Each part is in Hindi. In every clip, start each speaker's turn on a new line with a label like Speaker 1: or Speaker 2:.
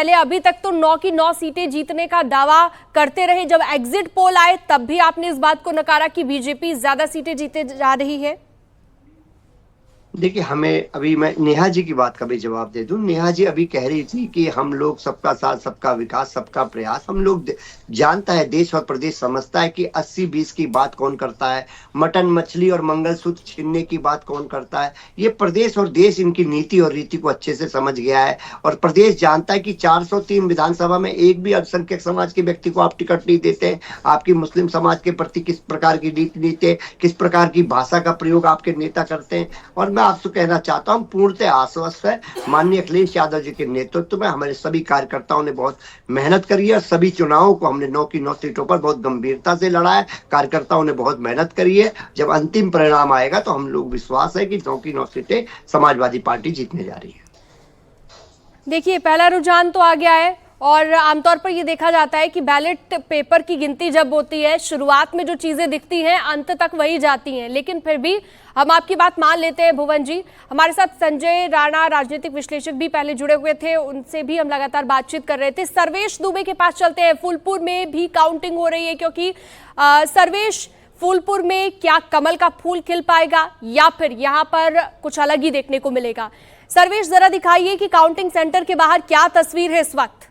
Speaker 1: पहले अभी तक तो 9 की 9 सीटें जीतने का दावा करते रहे। जब एग्जिट पोल आए तब भी आपने इस बात को नकारा कि बीजेपी ज्यादा सीटें जीते जा रही है।
Speaker 2: देखिए, हमें अभी मैं नेहा जी की बात का भी जवाब दे दूं। नेहा जी अभी कह रही थी कि हम लोग सबका साथ, सबका विकास, सबका प्रयास। हम लोग जानता है, देश और प्रदेश समझता है कि 80-20 की बात कौन करता है, मटन मछली और मंगलसूत्र छीनने की बात कौन करता है। ये प्रदेश और देश इनकी नीति और रीति को अच्छे से समझ गया है और प्रदेश जानता है कि 403 विधानसभा में एक भी अल्पसंख्यक समाज के व्यक्ति को आप टिकट नहीं देते। आपकी मुस्लिम समाज के प्रति किस प्रकार की नीति है, किस प्रकार की भाषा का प्रयोग आपके नेता करते हैं। और मैं आपसे कहना चाहता हूं, पूर्णतः आश्वस्त है माननीय अखिलेश यादव जी के नेतृत्व में हमारे सभी कार्यकर्ताओं ने बहुत मेहनत करी है। सभी चुनावों को हमने 9 की 9 सीटों पर बहुत गंभीरता से लड़ा है। कार्यकर्ताओं ने बहुत मेहनत करी है। जब अंतिम परिणाम आएगा तो हम लोग विश्वास है कि 9 की 9 सीटें समाजवादी पार्टी जीतने जा रही है।
Speaker 1: देखिए, पहला रुझान तो आ गया है और आमतौर पर यह देखा जाता है कि बैलेट पेपर की गिनती जब होती है, शुरुआत में जो चीजें दिखती हैं अंत तक वही जाती हैं। लेकिन फिर भी हम आपकी बात मान लेते हैं। भुवन जी, हमारे साथ संजय राणा राजनीतिक विश्लेषक भी पहले जुड़े हुए थे, उनसे भी हम लगातार बातचीत कर रहे थे। सर्वेश दुबे के पास चलते हैं। फूलपुर में भी काउंटिंग हो रही है, क्योंकि सर्वेश, फूलपुर में क्या कमल का फूल खिल पाएगा या फिर यहाँ पर कुछ अलग ही देखने को मिलेगा? सर्वेश, जरा दिखाइए कि काउंटिंग सेंटर के बाहर क्या तस्वीर है इस वक्त।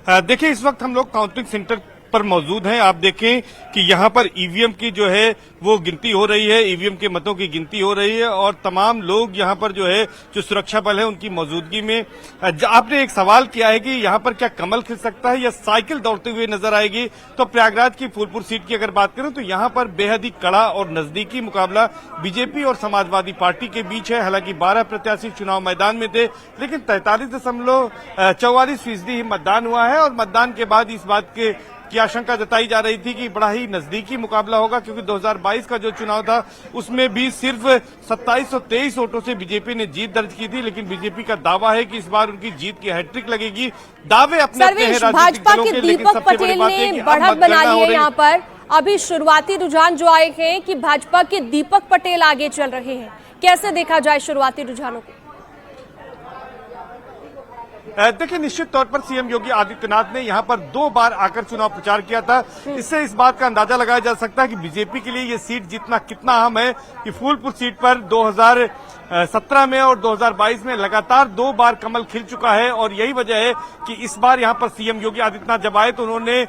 Speaker 3: देखिए, इस वक्त हम लोग काउंटिंग सेंटर पर मौजूद हैं। आप देखें कि यहाँ पर ईवीएम की जो है वो गिनती हो रही है, ईवीएम के मतों की गिनती हो रही है और तमाम लोग यहाँ पर जो है, जो सुरक्षा बल है उनकी मौजूदगी में। आपने एक सवाल किया है कि यहाँ पर क्या कमल खिल सकता है या साइकिल दौड़ते हुए नजर आएगी। तो प्रयागराज की फूलपुर सीट की अगर बात करें तो यहाँ पर बेहद ही कड़ा और नजदीकी मुकाबला बीजेपी और समाजवादी पार्टी के बीच है। हालांकि 12 प्रत्याशी चुनाव मैदान में थे, लेकिन 43.44% ही मतदान हुआ है और मतदान के बाद इस बात की आशंका जताई जा रही थी कि बड़ा ही नजदीकी मुकाबला होगा, क्योंकि 2022 का जो चुनाव था उसमें भी सिर्फ 2723 वोटों से बीजेपी ने जीत दर्ज की थी। लेकिन बीजेपी का दावा है कि इस बार उनकी जीत की हैट्रिक लगेगी। दावे अपने हैं राजनीतिक दलों के, लेकिन सबसे बड़ी बात है कि
Speaker 1: बढ़त बना ली है। यहाँ पर अभी शुरुआती रुझान जो आए हैं कि भाजपा के दीपक पटेल आगे चल रहे हैं, कैसे देखा जाए शुरुआती रुझानों को?
Speaker 3: देखिए, निश्चित तौर पर सीएम योगी आदित्यनाथ ने यहाँ पर 2 बार आकर चुनाव प्रचार किया था। इससे इस बात का अंदाजा लगाया जा सकता है कि बीजेपी के लिए ये सीट जीतना कितना अहम है कि फूलपुर सीट पर 2017 में और 2022 में लगातार 2 बार कमल खिल चुका है। और यही वजह है कि इस बार यहाँ पर सीएम योगी आदित्यनाथ जब आए तो उन्होंने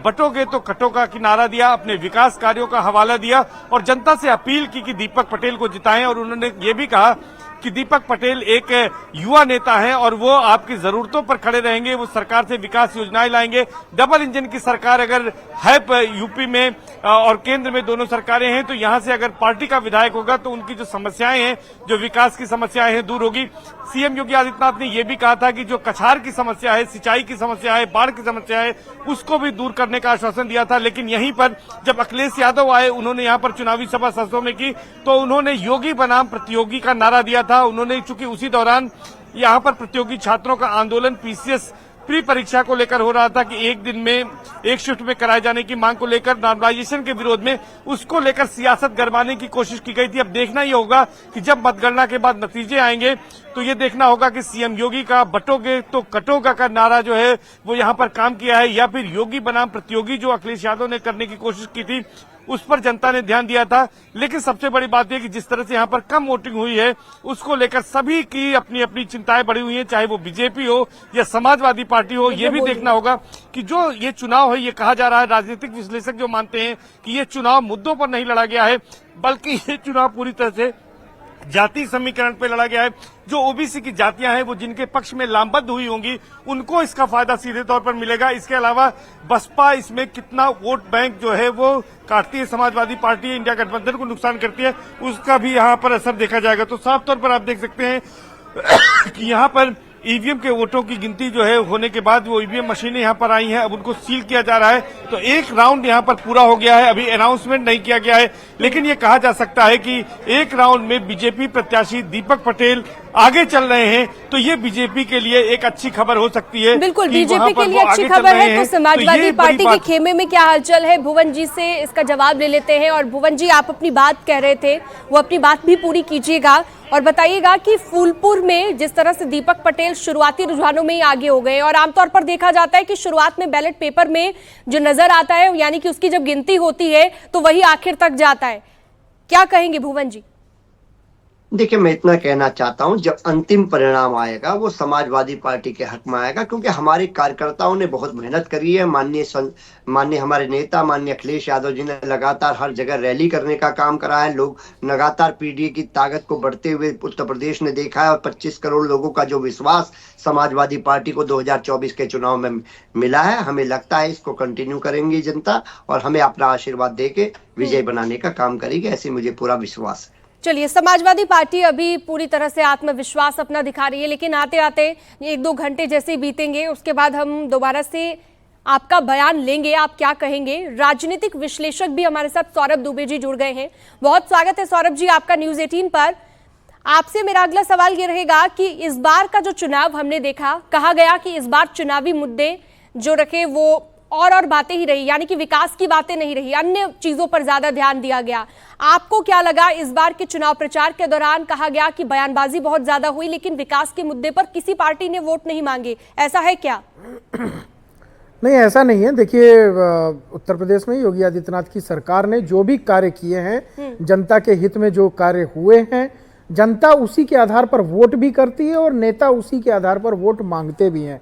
Speaker 3: बटोगे तो कटोगा की नारा दिया, अपने विकास कार्यों का हवाला दिया और जनता से अपील की कि दीपक पटेल को जिताएं। और उन्होंने ये भी कहा कि दीपक पटेल एक युवा नेता हैं और वो आपकी जरूरतों पर खड़े रहेंगे, वो सरकार से विकास योजनाएं लाएंगे। डबल इंजन की सरकार अगर है यूपी में और केंद्र में दोनों सरकारें हैं, तो यहां से अगर पार्टी का विधायक होगा तो उनकी जो समस्याएं हैं, जो विकास की समस्याएं हैं, दूर होगी। सीएम योगी आदित्यनाथ ने यह भी कहा था कि जो कछार की समस्या है, सिंचाई की समस्या है, बाढ़ की समस्या है, उसको भी दूर करने का आश्वासन दिया था। लेकिन यहीं पर जब अखिलेश यादव आए, उन्होंने यहाँ पर चुनावी सभा सरसों में की, तो उन्होंने योगी बनाम प्रतियोगी का नारा दिया था। उन्होंने चूंकि उसी दौरान यहाँ पर प्रतियोगी छात्रों का आंदोलन पीसीएस प्री परीक्षा को लेकर हो रहा था कि एक दिन में एक शिफ्ट में कराए जाने की मांग को लेकर, नॉर्मलाइजेशन के विरोध में, उसको लेकर सियासत गरमाने की कोशिश की गई थी। अब देखना ही होगा कि जब मतगणना के बाद नतीजे आएंगे तो ये देखना होगा कि सीएम योगी का बटोगे तो कटोगा का नारा जो है वो यहाँ पर काम किया है या फिर योगी बनाम प्रतियोगी जो अखिलेश यादव ने करने की कोशिश की थी उस पर जनता ने ध्यान दिया था। लेकिन सबसे बड़ी बात यह कि जिस तरह से यहाँ पर कम वोटिंग हुई है उसको लेकर सभी की अपनी अपनी चिंताएं बढ़ी हुई हैं, चाहे वो बीजेपी हो या समाजवादी पार्टी हो। ये भी देखना होगा कि जो ये चुनाव है, ये कहा जा रहा है, राजनीतिक विश्लेषक जो मानते हैं कि ये चुनाव मुद्दों पर नहीं लड़ा गया है, बल्कि ये चुनाव पूरी तरह से जाति समीकरण पे लड़ा गया है। जो ओबीसी की जातियां हैं, वो जिनके पक्ष में लामबद्ध हुई होंगी, उनको इसका फायदा सीधे तौर पर मिलेगा। इसके अलावा बसपा इसमें कितना वोट बैंक जो है वो काटती है, समाजवादी पार्टी इंडिया गठबंधन को नुकसान करती है, उसका भी यहाँ पर असर देखा जाएगा। तो साफ तौर पर आप देख सकते हैं कि यहाँ पर ईवीएम के वोटों की गिनती जो है होने के बाद वो ईवीएम मशीनें यहाँ पर आई हैं, अब उनको सील किया जा रहा है। तो एक राउंड यहाँ पर पूरा हो गया है, अभी अनाउंसमेंट नहीं किया गया है लेकिन ये कहा जा सकता है कि एक राउंड में बीजेपी प्रत्याशी दीपक पटेल आगे चल रहे हैं, तो ये बीजेपी के लिए एक अच्छी खबर हो सकती है।
Speaker 1: बिल्कुल,
Speaker 3: कि
Speaker 1: बीजेपी के
Speaker 3: वहां पर
Speaker 1: लिए
Speaker 3: वो
Speaker 1: अच्छी
Speaker 3: आगे चल
Speaker 1: खबर
Speaker 3: रहे
Speaker 1: है।
Speaker 3: हैं,
Speaker 1: तो समाजवादी
Speaker 3: ये
Speaker 1: पार्टी
Speaker 3: बड़ी
Speaker 1: के
Speaker 3: बात-
Speaker 1: खेमे में क्या हलचल है, भुवन जी से इसका जवाब ले लेते हैं। और भुवन जी, आप अपनी बात कह रहे थे, वो अपनी बात भी पूरी कीजिएगा और बताइएगा कि फूलपुर में जिस तरह से दीपक पटेल शुरुआती रुझानों में ही आगे हो गए, और आमतौर पर देखा जाता है कि शुरुआत में बैलेट पेपर में जो नजर आता है, यानी कि उसकी जब गिनती होती है तो वही आखिर तक जाता है। क्या कहेंगे भुवन जी?
Speaker 2: देखिए, मैं इतना कहना चाहता हूं, जब अंतिम परिणाम आएगा वो समाजवादी पार्टी के हक में आएगा, क्योंकि हमारे कार्यकर्ताओं ने बहुत मेहनत करी है। माननीय हमारे नेता माननीय अखिलेश यादव जी ने लगातार हर जगह रैली करने का काम करा है। लोग लगातार पीडीए की ताकत को बढ़ते हुए उत्तर प्रदेश ने देखा है, और 25 करोड़ लोगों का जो विश्वास समाजवादी पार्टी को 2024 के चुनाव में मिला है, हमें लगता है इसको कंटिन्यू करेंगी जनता, और हमें अपना आशीर्वाद देके विजय बनाने का काम करेगी, ऐसे मुझे पूरा विश्वास है।
Speaker 1: चलिए, समाजवादी पार्टी अभी पूरी तरह से आत्मविश्वास अपना दिखा रही है, लेकिन आते आते 1-2 घंटे जैसे ही बीतेंगे उसके बाद हम दोबारा से आपका बयान लेंगे, आप क्या कहेंगे। राजनीतिक विश्लेषक भी हमारे साथ सौरभ दुबे जी जुड़ गए हैं। बहुत स्वागत है सौरभ जी आपका न्यूज़ 18 पर। आपसे मेरा अगला सवाल ये रहेगा कि इस बार का जो चुनाव हमने देखा, कहा गया कि इस बार चुनावी मुद्दे जो रखे वो और बातें ही रही, यानी कि विकास की बातें नहीं रही, अन्य चीजों पर ज्यादा ध्यान दिया गया। आपको क्या लगा, इस बार के चुनाव प्रचार के दौरान कहा गया कि बयानबाजी बहुत ज्यादा हुई, लेकिन विकास के मुद्दे पर किसी पार्टी ने वोट नहीं मांगे, ऐसा है क्या?
Speaker 4: नहीं, ऐसा नहीं है। देखिए, उत्तर प्रदेश में योगी आदित्यनाथ की सरकार ने जो भी कार्य किए हैं, जनता के हित में जो कार्य हुए हैं, जनता उसी के आधार पर वोट भी करती है और नेता उसी के आधार पर वोट मांगते भी हैं।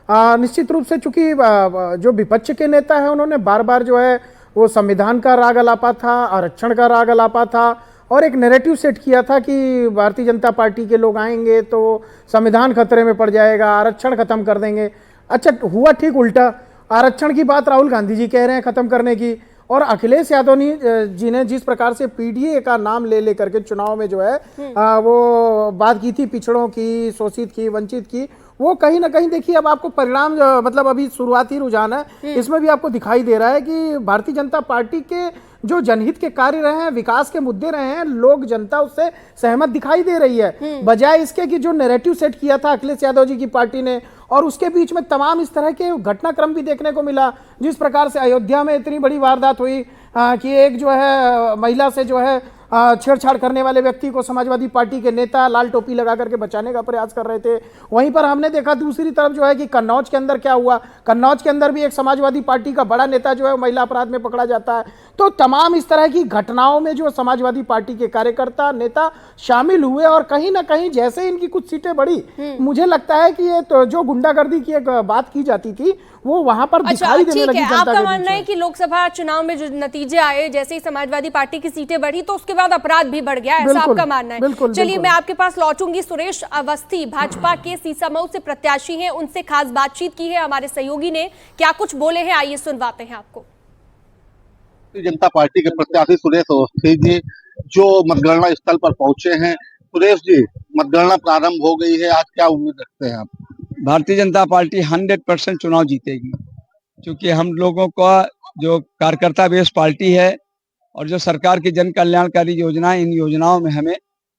Speaker 4: निश्चित रूप से, चूंकि जो विपक्ष के नेता हैं उन्होंने बार बार जो है वो संविधान का राग अलापा था, आरक्षण का राग अलापा था, और एक नैरेटिव सेट किया था कि भारतीय जनता पार्टी के लोग आएंगे तो संविधान खतरे में पड़ जाएगा, आरक्षण खत्म कर देंगे। अच्छा, हुआ ठीक उल्टा। आरक्षण की बात राहुल गांधी जी कह रहे हैं खत्म करने की, और अखिलेश यादव जी ने जिस प्रकार से पीडीए का नाम ले लेकर के चुनाव में जो है वो बात की थी पिछड़ों की, शोषित की, वंचित की, वो कहीं ना कहीं देखिए अब आपको परिणाम मतलब अभी शुरुआती रुझान है, इसमें भी आपको दिखाई दे रहा है कि भारतीय जनता पार्टी के जो जनहित के कार्य रहे हैं, विकास के मुद्दे रहे हैं, लोग जनता उससे सहमत दिखाई दे रही है, बजाय इसके कि जो नैरेटिव सेट किया था अखिलेश यादव जी की पार्टी ने। और उसके बीच में तमाम इस तरह के घटनाक्रम भी देखने को मिला, जिस प्रकार से अयोध्या में इतनी बड़ी वारदात हुई कि एक जो है महिला से जो है छेड़छाड़ करने वाले व्यक्ति को समाजवादी पार्टी के नेता लाल टोपी लगा करके बचाने का प्रयास कर रहे थे। वहीं पर हमने देखा दूसरी तरफ जो है कि कन्नौज के अंदर क्या हुआ, कन्नौज के अंदर भी एक समाजवादी पार्टी का बड़ा नेता जो है महिला अपराध में पकड़ा जाता है। तो तमाम इस तरह की घटनाओं में जो समाजवादी पार्टी के कार्यकर्ता नेता शामिल हुए, और कहीं ना कहीं जैसे इनकी कुछ सीटें बढ़ी, मुझे लगता है कि ये तो जो गुंडागर्दी की एक बात की जाती थी वो वहां पर दिखाई देने लगी जनता के बीच में।
Speaker 1: आपका मानना है कि लोकसभा चुनाव में जो नतीजे आए, जैसे ही समाजवादी पार्टी की सीटें बढ़ी तो उसके बाद अपराध भी बढ़ गया, ऐसा आपका मानना है? चलिए, मैं आपके पास लौटूंगी। सुरेश अवस्थी भाजपा के सीसामऊ से प्रत्याशी हैं, उनसे खास बातचीत की है हमारे सहयोगी ने, क्या कुछ बोले हैं, आइए सुनवाते हैं आपको।
Speaker 5: जनता पार्टी के प्रत्याशी सुरेश अवस्थी जी जो मतगणना स्थल पर पहुंचे हैं। सुरेश जी, मतगणना प्रारंभ हो गई है, आज क्या उम्मीद रखते हैं आप?
Speaker 6: भारतीय जनता पार्टी 100% चुनाव जीतेगी, क्योंकि हम लोगों का जो कार्यकर्ता बेस पार्टी है और जो सरकार की जन कल्याणकारी योजनाएं, इन योजनाओं में हमें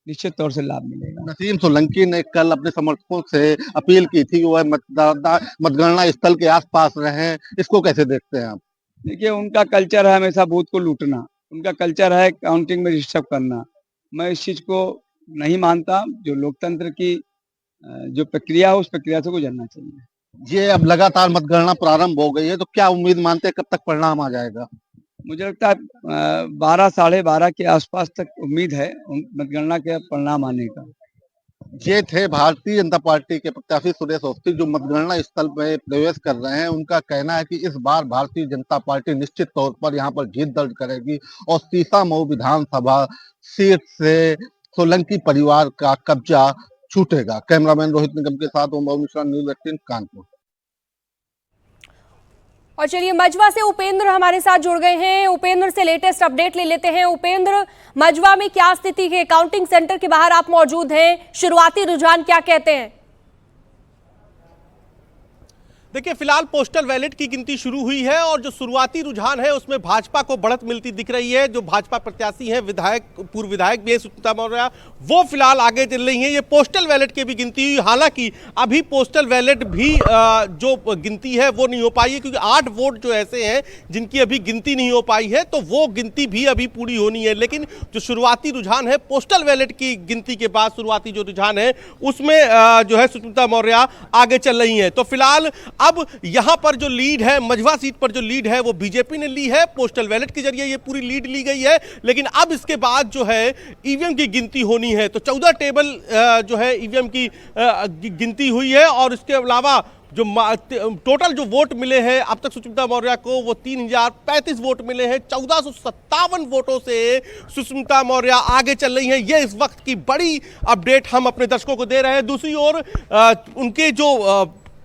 Speaker 6: निश्चित तौर से लाभ मिलेगा।
Speaker 5: नसीम सोलंकी ने कल अपने समर्थकों से अपील की थी कि वह मतगणना स्थल के आसपास रहें, इसको कैसे देखते हैं आप?
Speaker 6: देखिए, उनका कल्चर है हमेशा बूथ को लूटना, उनका कल्चर है काउंटिंग में डिस्टर्ब करना। मैं इस चीज को नहीं मानता। जो लोकतंत्र की जो प्रक्रिया है उस प्रक्रिया से गुजरना चाहिए।
Speaker 5: ये अब लगातार मतगणना प्रारंभ हो गई है, तो क्या उम्मीद मानते हैं कब तक परिणाम आ जाएगा?
Speaker 6: मुझे लगता है 12 साढ़े 12 के आसपास तक उम्मीद है मतगणना के परिणाम आने का।
Speaker 5: ये थे भारतीय जनता पार्टी के प्रत्याशी सुरेश अवस्थी जो मतगणना स्थल में प्रवेश कर रहे हैं। उनका कहना है कि इस बार भारतीय जनता पार्टी निश्चित तौर पर यहाँ पर जीत दर्ज करेगी और सीसामऊ विधानसभा सीट से सोलंकी परिवार का कब्जा छूटेगा। कैमरामैन रोहित निगम के साथ ओम मिश्रा, न्यूज़ 18 कानपुर।
Speaker 1: और चलिए, मजवा से उपेंद्र हमारे साथ जुड़ गए हैं। उपेंद्र से लेटेस्ट अपडेट ले लेते हैं। उपेंद्र, मजवा में क्या स्थिति है? काउंटिंग सेंटर के बाहर आप मौजूद हैं, शुरुआती रुझान क्या कहते हैं?
Speaker 7: देखिए फिलहाल पोस्टल बैलेट की गिनती शुरू हुई है और जो शुरुआती रुझान है उसमें भाजपा को बढ़त मिलती दिख रही है। जो भाजपा प्रत्याशी हैं विधायक, पूर्व विधायक भी सुचित्रा मौर्य, वो फिलहाल आगे चल रही हैं। ये पोस्टल बैलेट की भी गिनती हुई, हालांकि अभी पोस्टल बैलेट भी जो गिनती है वो नहीं हो पाई है, क्योंकि 8 वोट जो ऐसे हैं जिनकी अभी गिनती नहीं हो पाई है, तो वो गिनती भी अभी पूरी होनी है। लेकिन जो शुरुआती रुझान है पोस्टल बैलेट की गिनती के बाद, शुरुआती जो रुझान है उसमें जो है सुचित्रा मौर्य आगे चल रही है। तो फिलहाल अब यहां पर जो लीड है, मझवा सीट पर जो लीड है वो बीजेपी ने ली है, पोस्टल बैलेट के जरिए ये पूरी लीड ली गई है। लेकिन अब इसके बाद जो है ईवीएम की गिनती होनी है, तो 14 टेबल जो है ईवीएम की गिनती हुई है और इसके अलावा जो टोटल जो वोट मिले हैं अब तक सुष्मिता मौर्य को वो 3035 वोट मिले हैं। 1457 वोटों से सुष्मिता मौर्य आगे चल रही हैं। ये इस वक्त की बड़ी अपडेट हम अपने दर्शकों को दे रहे हैं। दूसरी ओर उनके जो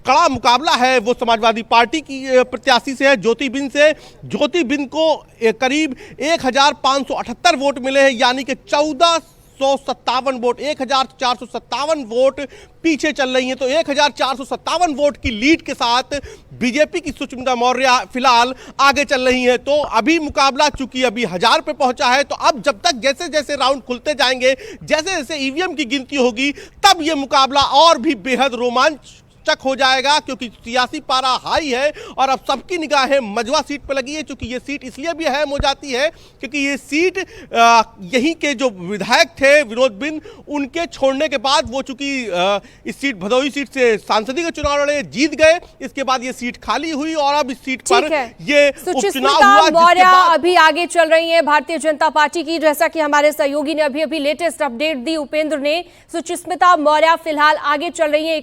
Speaker 7: कड़ा मुकाबला है वो समाजवादी पार्टी की प्रत्याशी से है, ज्योति बिंद से। ज्योति बिंद को करीब 1578 वोट मिले हैं, यानी कि 1457 वोट, 1457 वोट पीछे चल रही हैं। तो 1457 वोट की लीड के साथ बीजेपी की सुष्मिता मौर्य फिलहाल आगे चल रही हैं। तो अभी मुकाबला चूंकि अभी 1000 पे पहुंचा है, तो अब जब तक जैसे जैसे राउंड खुलते जाएंगे, जैसे जैसे ईवीएम की गिनती होगी, तब ये मुकाबला और भी बेहद रोमांचक हो जाएगा, क्योंकि सियासी पारा हाई है और अब सबकी निगाहें मझवा सीट पर लगी है। क्योंकि ये सीट इसलिए भी अहम हो जाती है क्योंकि ये सीट यहीं के जो विधायक थे विनोद बिंद, उनके छोड़ने के बाद वो चूंकि इस सीट भदोही सीट से सांसदीय के चुनाव लड़े, जीत गए। इसके बाद ये सीट खाली हुई और अब इस सीट पर ये उपचुनाव हुआ।
Speaker 1: मौर्य अभी आगे चल रही है भारतीय जनता पार्टी की, जैसा कि हमारे सहयोगी ने अभी लेटेस्ट अपडेट दी उपेंद्र ने। सुष्मिता मौर्य फिलहाल आगे चल रही है।